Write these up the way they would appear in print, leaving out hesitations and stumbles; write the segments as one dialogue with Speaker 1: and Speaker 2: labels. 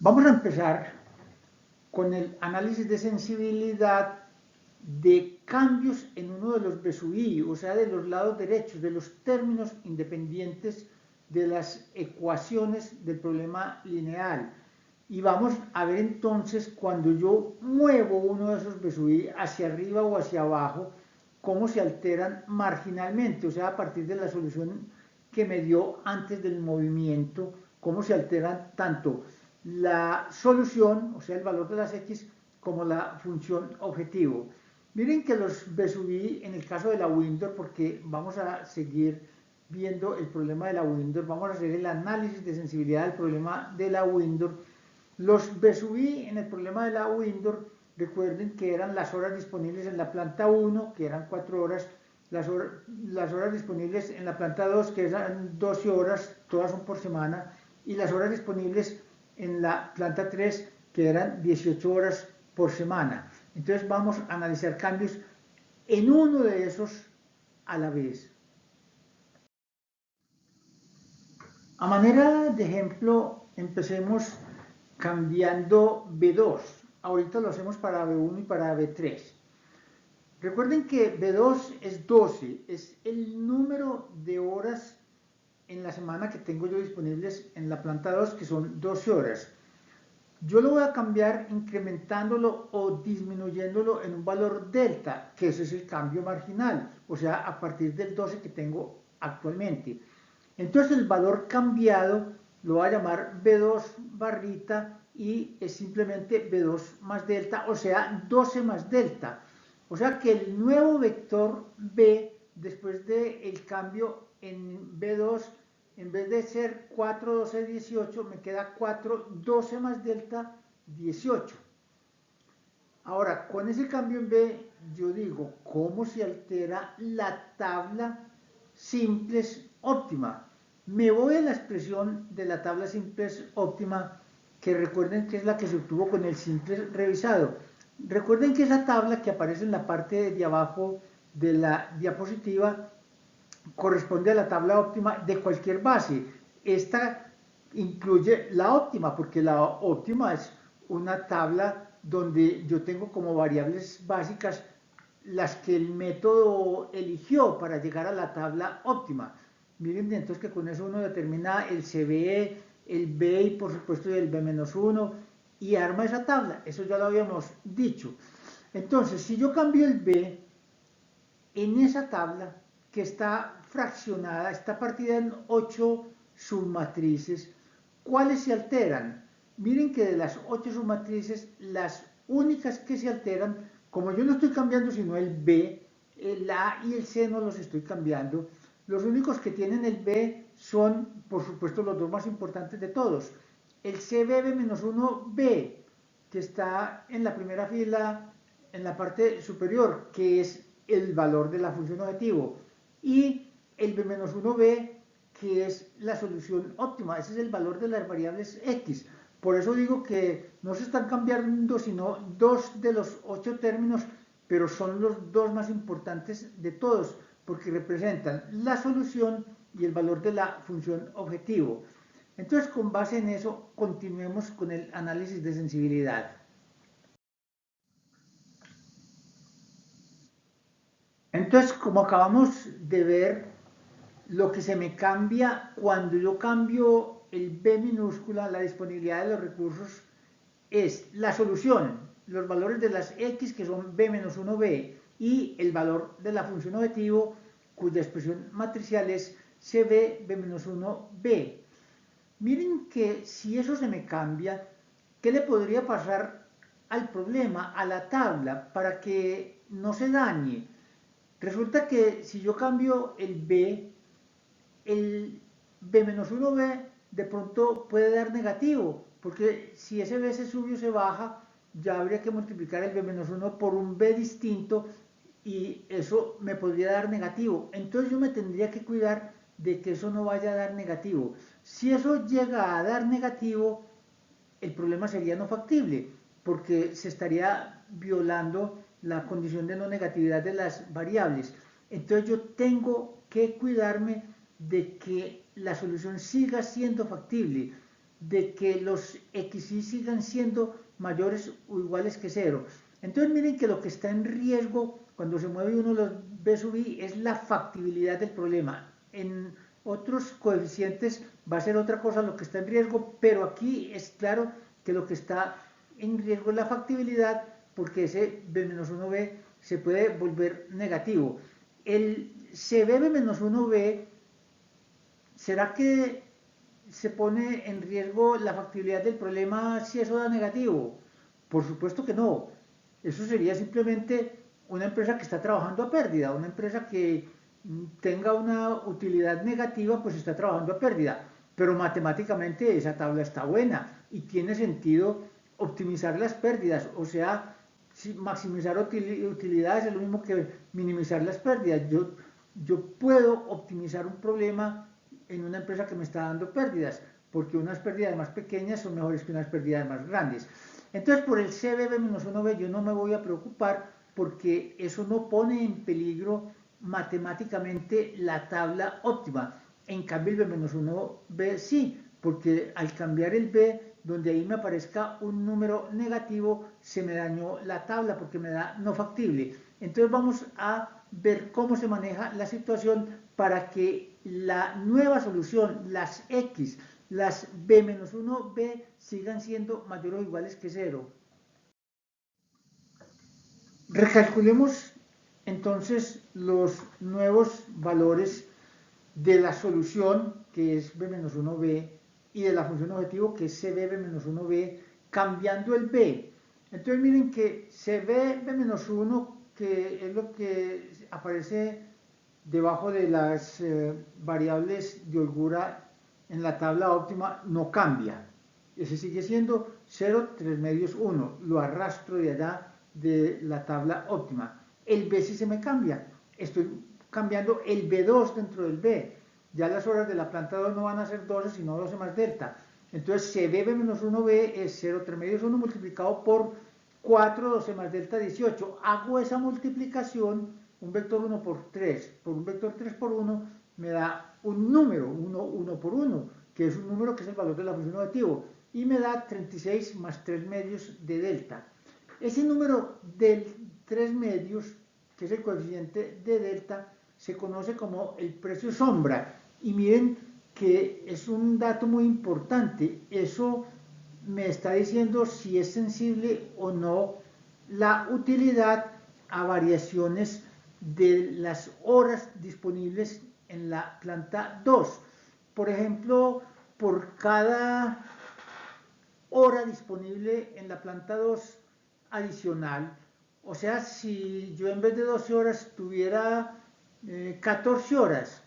Speaker 1: Vamos a empezar con el análisis de sensibilidad de cambios en uno de los BSUI, o sea, de los lados derechos, de los términos independientes de las ecuaciones del problema lineal. Y vamos a ver entonces, cuando yo muevo uno de esos BSUI hacia arriba o hacia abajo, cómo se alteran marginalmente, o sea, a partir de la solución que me dio antes del movimiento, cómo se alteran tanto la solución, o sea, el valor de las X, como la función objetivo. Miren que los BSUI en el caso de la Windor, porque vamos a seguir viendo el problema de la Windor, vamos a hacer el análisis de sensibilidad del problema de la Windor. Los BSUI en el problema de la Windor, recuerden que eran las horas disponibles en la planta 1, que eran 4 horas, las horas disponibles en la planta 2, que eran 12 horas, todas son por semana, y las horas disponibles en la planta 3, que eran 18 horas por semana. Entonces vamos a analizar cambios en uno de esos a la vez. A manera de ejemplo, empecemos cambiando B2. Ahorita lo hacemos para B1 y para B3. Recuerden que B2 es 12, es el número de horas en la semana que tengo yo disponibles en la planta 2, que son 12 horas. Yo lo voy a cambiar incrementándolo o disminuyéndolo en un valor delta, que ese es el cambio marginal, o sea, a partir del 12 que tengo actualmente. Entonces el valor cambiado lo voy a llamar B2 barrita y es simplemente B2 más delta, o sea, 12 más delta. O sea que el nuevo vector B, después del cambio en B2, en vez de ser 4, 12, 18, me queda 4, 12 más delta, 18. Ahora, con ese cambio en B, yo digo, ¿cómo se altera la tabla simples óptima? Me voy a la expresión de la tabla simples óptima, que recuerden que es la que se obtuvo con el simple revisado. Recuerden que esa tabla que aparece en la parte de abajo de la diapositiva corresponde a la tabla óptima de cualquier base. Esta incluye la óptima, porque la óptima es una tabla donde yo tengo como variables básicas las que el método eligió para llegar a la tabla óptima. Miren entonces que con eso uno determina el CBE, el B y por supuesto el B-1 y arma esa tabla. Eso ya lo habíamos dicho. Entonces, si yo cambio el B en esa tabla, que está fraccionada, está partida en 8 submatrices, ¿cuáles se alteran? Miren que de las 8 submatrices, las únicas que se alteran, como yo no estoy cambiando sino el B, el A y el C no los estoy cambiando, los únicos que tienen el B son, por supuesto, los dos más importantes de todos. El CBB-1B, que está en la primera fila, en la parte superior, que es el valor de la función objetivo, y el B-1B, que es la solución óptima, ese es el valor de las variables X. Por eso digo que no se están cambiando sino 2 de los 8 términos, pero son los dos más importantes de todos, porque representan la solución y el valor de la función objetivo. Entonces, con base en eso, continuemos con el análisis de sensibilidad. Entonces, como acabamos de ver, lo que se me cambia cuando yo cambio el B minúscula, la disponibilidad de los recursos, es la solución, los valores de las X, que son B-1B, y el valor de la función objetivo, cuya expresión matricial es CB B-1B. Miren que si eso se me cambia, ¿qué le podría pasar al problema, a la tabla, para que no se dañe? Resulta que si yo cambio el B, el B-1B de pronto puede dar negativo, porque si ese B se sube o se baja, ya habría que multiplicar el B-1 por un B distinto y eso me podría dar negativo. Entonces yo me tendría que cuidar de que eso no vaya a dar negativo. Si eso llega a dar negativo, el problema sería no factible, porque se estaría violando la condición de no negatividad de las variables. Entonces yo tengo que cuidarme de que la solución siga siendo factible. de que los xy sigan siendo mayores o iguales que cero. Entonces miren que lo que está en riesgo cuando se mueve uno los b sub i es la factibilidad del problema. En otros coeficientes va a ser otra cosa lo que está en riesgo, pero aquí es claro que lo que está en riesgo es la factibilidad, porque ese b-1b se puede volver negativo. El cb-1b, ¿será que se pone en riesgo la factibilidad del problema si eso da negativo? Por supuesto que no. Eso sería simplemente una empresa que está trabajando a pérdida, una empresa que tenga una utilidad negativa, pues está trabajando a pérdida. Pero matemáticamente esa tabla está buena y tiene sentido optimizar las pérdidas, o sea, maximizar utilidades es lo mismo que minimizar las pérdidas. Yo puedo optimizar un problema en una empresa que me está dando pérdidas, porque unas pérdidas más pequeñas son mejores que unas pérdidas más grandes. Entonces, por el CBB-1B yo no me voy a preocupar, porque eso no pone en peligro matemáticamente la tabla óptima. En cambio, el B-1B sí, porque al cambiar el B, donde ahí me aparezca un número negativo, se me dañó la tabla porque me da no factible. Entonces vamos a ver cómo se maneja la situación para que la nueva solución, las x, las b-1b, sigan siendo mayores o iguales que 0. Recalculemos entonces los nuevos valores de la solución, que es b-1b, y de la función objetivo, que es cb-1b, cambiando el b. Entonces miren que cb-1, que es lo que aparece debajo de las variables de holgura en la tabla óptima, no cambia. Ese sigue siendo 0, 3 medios, 1. Lo arrastro de allá de la tabla óptima. El B sí se me cambia. Estoy cambiando el B2 dentro del B. Ya las horas de la planta 2 no van a ser 12, sino 12 más delta. Entonces CB-1B es 0, 3 medios, 1 multiplicado por 4, 12 más delta, 18. Hago esa multiplicación, un vector 1 por 3, por un vector 3 por 1, me da un número, 1 por 1, que es un número que es el valor de la función objetivo, y me da 36 más 3 medios de delta. Ese número del 3 medios, que es el coeficiente de delta, se conoce como el precio sombra. Y miren que es un dato muy importante. Eso me está diciendo si es sensible o no la utilidad a variaciones de las horas disponibles en la planta 2. Por ejemplo, por cada hora disponible en la planta 2 adicional, o sea, si yo en vez de 12 horas tuviera 14 horas,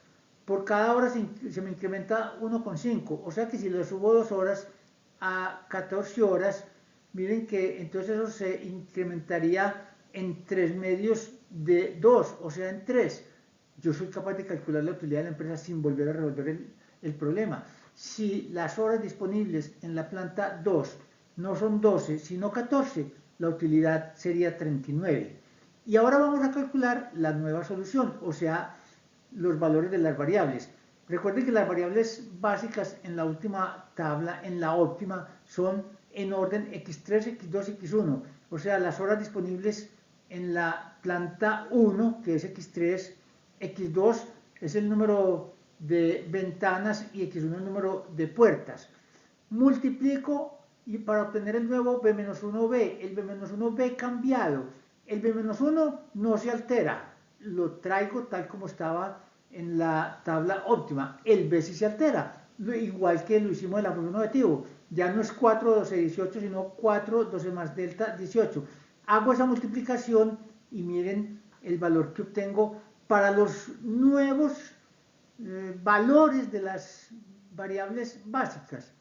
Speaker 1: por cada hora se me incrementa 1,5, o sea que si le subo 2 horas a 14 horas, miren que entonces eso se incrementaría en 3 medios de 2, o sea en 3. Yo soy capaz de calcular la utilidad de la empresa sin volver a resolver el problema. Si las horas disponibles en la planta 2 no son 12, sino 14, la utilidad sería 39. Y ahora vamos a calcular la nueva solución, o sea, los valores de las variables. Recuerden que las variables básicas en la última tabla, en la óptima, son en orden x3, x2, x1. O sea, las horas disponibles en la planta 1, que es x3, x2 es el número de ventanas y x1 el número de puertas. Multiplico y para obtener el nuevo b-1b, el b-1b cambiado. El b-1 no se altera, lo traigo tal como estaba en la tabla óptima. El b sí se altera, igual que lo hicimos en la función objetivo. Ya no es 4, 12, 18, sino 4, 12 más delta, 18. Hago esa multiplicación y miren el valor que obtengo para los nuevos valores de las variables básicas.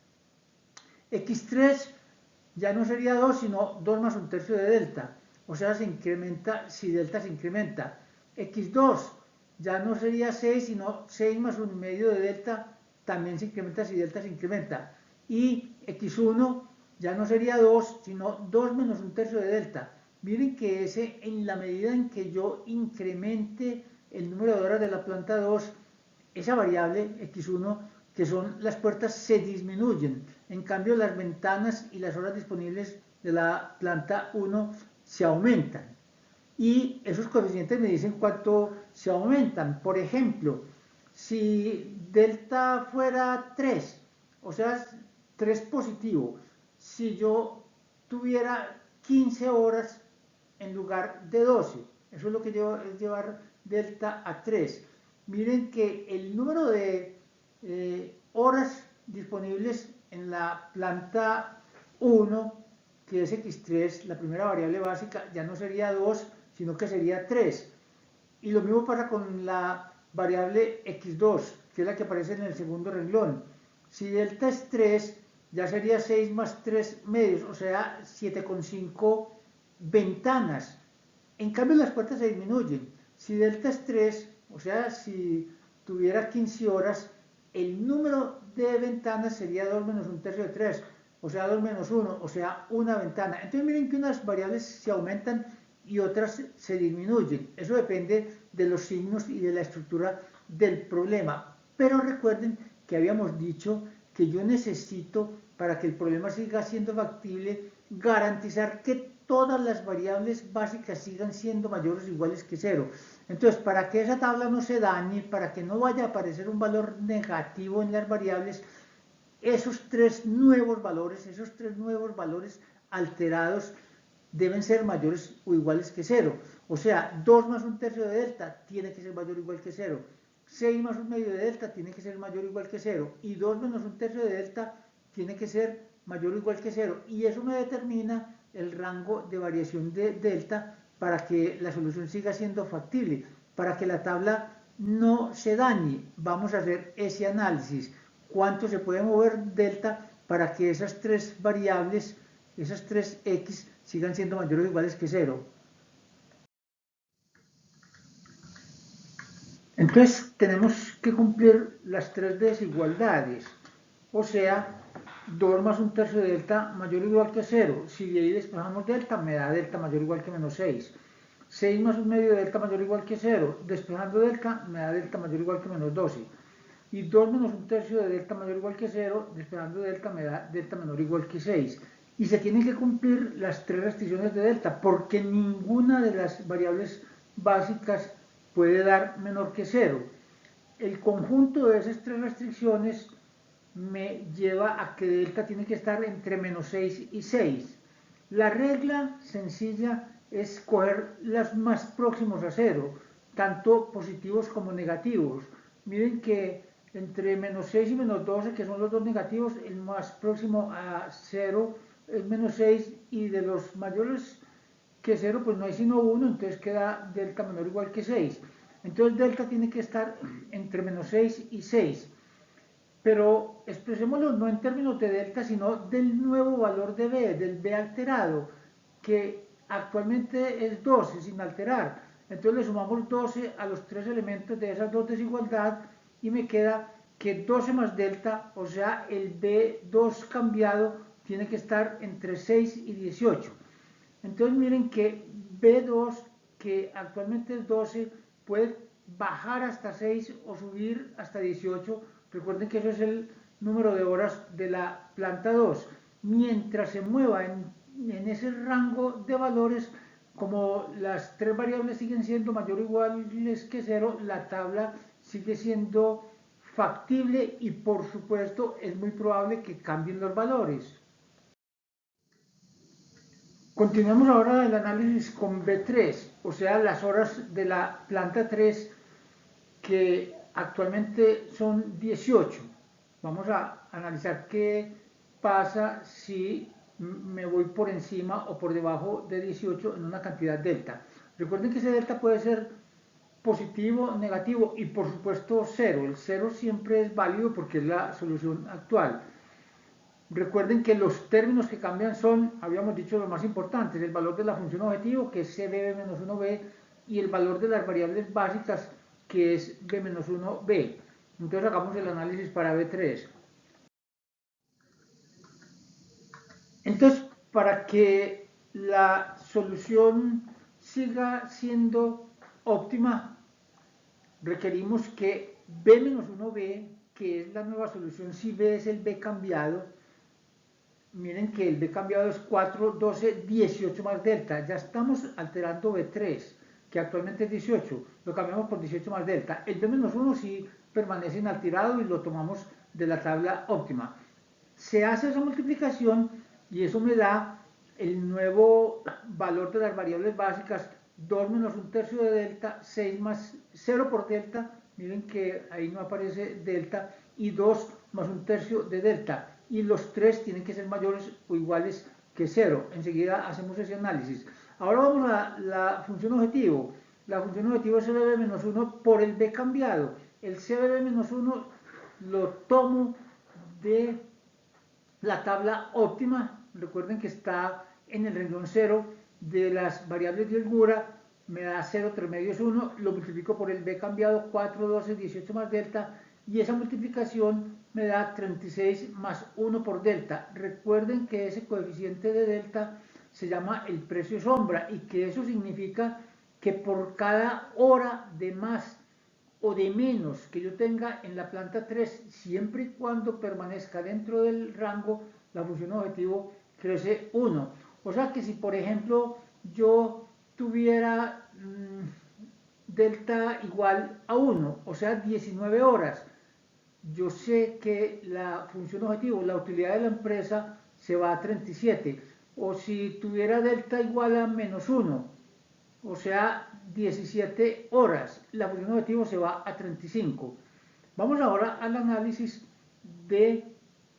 Speaker 1: X3 ya no sería 2, sino 2 más un tercio de delta. O sea, se incrementa si delta se incrementa. X2 ya no sería 6, sino 6 más 1 medio de delta, también se incrementa si delta se incrementa. Y X1 ya no sería 2, sino 2 menos un tercio de delta. Miren que ese, en la medida en que yo incremente el número de horas de la planta 2, esa variable X1 que son las puertas, se disminuyen. En cambio, las ventanas y las horas disponibles de la planta 1 se aumentan. Y esos coeficientes me dicen cuánto se aumentan. Por ejemplo, si delta fuera 3, o sea, 3 positivo, si yo tuviera 15 horas en lugar de 12, eso es lo que es llevar delta a 3. Miren que el número de horas disponibles en la planta 1, que es x3, la primera variable básica, ya no sería 2, sino que sería 3. Y lo mismo pasa con la variable x2, que es la que aparece en el segundo renglón. Si delta es 3, ya sería 6 más 3 medios, o sea, 7,5 ventanas. En cambio, las puertas se disminuyen. Si delta es 3, o sea, si tuviera 15 horas, el número de ventanas sería 2 menos 1/3 de 3, o sea, 2 menos 1, o sea, una ventana. Entonces miren que unas variables se aumentan y otras se disminuyen. Eso depende de los signos y de la estructura del problema. Pero recuerden que habíamos dicho que yo necesito, para que el problema siga siendo factible, garantizar que todas las variables básicas sigan siendo mayores o iguales que 0. Entonces, para que esa tabla no se dañe, para que no vaya a aparecer un valor negativo en las variables, esos tres nuevos valores alterados, deben ser mayores o iguales que 0. O sea, 2 más 1/3 de delta tiene que ser mayor o igual que 0. 6 más 1 medio de delta tiene que ser mayor o igual que 0. Y 2 menos 1/3 de delta tiene que ser mayor o igual que 0. Y eso me determina el rango de variación de delta para que la solución siga siendo factible, para que la tabla no se dañe. Vamos a hacer ese análisis. ¿Cuánto se puede mover delta para que esas tres variables, esas tres x, sigan siendo mayores o iguales que 0? Entonces tenemos que cumplir las tres desigualdades, o sea, 2 más 1/3 de delta mayor o igual que 0. Si de ahí despejamos delta, me da delta mayor o igual que menos 6. 6 más 1 medio de delta mayor o igual que 0. Despejando delta, me da delta mayor o igual que menos 12. Y 2 menos 1/3 de delta mayor o igual que 0, despejando delta, me da delta menor o igual que 6. Y se tienen que cumplir las tres restricciones de delta, porque ninguna de las variables básicas puede dar menor que 0. El conjunto de esas tres restricciones me lleva a que delta tiene que estar entre menos 6 y 6. La regla sencilla es coger las más próximos a 0, tanto positivos como negativos. Miren que entre menos 6 y menos 12, que son los dos negativos, el más próximo a 0 es menos 6, y de los mayores que 0 pues no hay sino 1, entonces queda delta menor o igual que 6. Entonces delta tiene que estar entre menos 6 y 6. Pero expresémoslo no en términos de delta, sino del nuevo valor de b, del b alterado, que actualmente es 12 sin alterar. Entonces le sumamos 12 a los tres elementos de esas dos desigualdades y me queda que 12 más delta, o sea, el b2 cambiado, tiene que estar entre 6 y 18. Entonces miren que b2, que actualmente es 12, puede bajar hasta 6 o subir hasta 18. Recuerden que eso es el número de horas de la planta 2. Mientras se mueva en ese rango de valores, como las tres variables siguen siendo mayor o iguales que 0, la tabla sigue siendo factible y por supuesto es muy probable que cambien los valores. Continuamos ahora el análisis con B3, o sea, las horas de la planta 3, que actualmente son 18. Vamos a analizar qué pasa si me voy por encima o por debajo de 18 en una cantidad delta. Recuerden que ese delta puede ser positivo, negativo y por supuesto 0. El 0 siempre es válido porque es la solución actual. Recuerden que los términos que cambian son, habíamos dicho, los más importantes: el valor de la función objetivo, que es cb menos 1b, y el valor de las variables básicas, que es b menos 1b. Entonces hagamos el análisis para b3. Entonces, para que la solución siga siendo óptima, requerimos que b menos 1b que es la nueva solución si B es el B cambiado, miren que el B cambiado es 4, 12, 18 más delta. Ya estamos alterando B3, que actualmente es 18. Lo cambiamos por 18 más delta. El B-1 sí permanece inalterado y lo tomamos de la tabla óptima. Se hace esa multiplicación y eso me da el nuevo valor de las variables básicas, 2 menos 1/3 de delta, 6 más 0 por delta, miren que ahí no aparece delta, y 2 más 1/3 de delta, y los 3 tienen que ser mayores o iguales que 0. Enseguida hacemos ese análisis. Ahora vamos a la función objetivo. La función objetivo es CBB-1 por el B cambiado. El CBB-1 lo tomo de la tabla óptima. Recuerden que está en el renglón 0 de las variables de holgura, me da 0, 3 medios 1, lo multiplico por el B cambiado, 4, 12, 18 más delta, y esa multiplicación me da 36 más 1 por delta. Recuerden que ese coeficiente de delta se llama el precio sombra, y que eso significa que por cada hora de más o de menos que yo tenga en la planta 3, siempre y cuando permanezca dentro del rango, la función objetivo crece 1. O sea que si, por ejemplo, yo tuviera delta igual a 1, o sea, 19 horas, yo sé que la función objetivo, la utilidad de la empresa, se va a 37. O si tuviera delta igual a menos 1, o sea, 17 horas, la función objetivo se va a 35. Vamos ahora al análisis de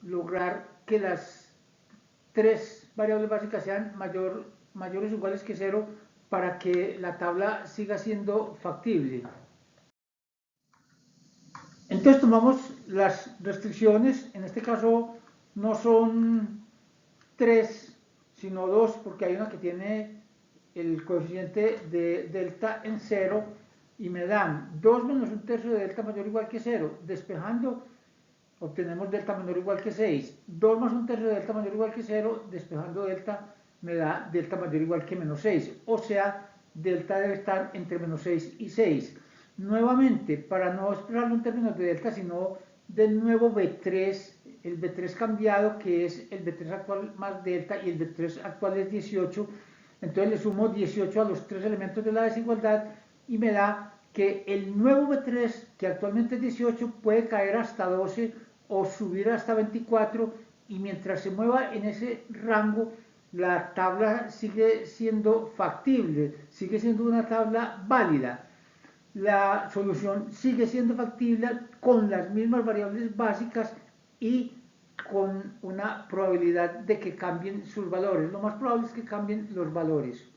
Speaker 1: lograr que las tres variables básicas sean mayores o iguales que 0 para que la tabla siga siendo factible. Entonces tomamos las restricciones, en este caso no son 3, sino 2, porque hay una que tiene el coeficiente de delta en 0, y me dan 2 menos 1/3 de delta mayor o igual que 0. Despejando, obtenemos delta menor o igual que 6. 2 más 1/3 de delta mayor o igual que 0, despejando delta, me da delta mayor o igual que menos 6. O sea, delta debe estar entre menos 6 y 6. Nuevamente, para no expresarlo en términos de delta, sino del nuevo B3, el B3 cambiado, que es el B3 actual más delta, y el B3 actual es 18. Entonces le sumo 18 a los tres elementos de la desigualdad y me da que el nuevo B3, que actualmente es 18, puede caer hasta 12 o subir hasta 24, y mientras se mueva en ese rango, la tabla sigue siendo factible, sigue siendo una tabla válida. La solución sigue siendo factible con las mismas variables básicas y con una probabilidad de que cambien sus valores. Lo más probable es que cambien los valores.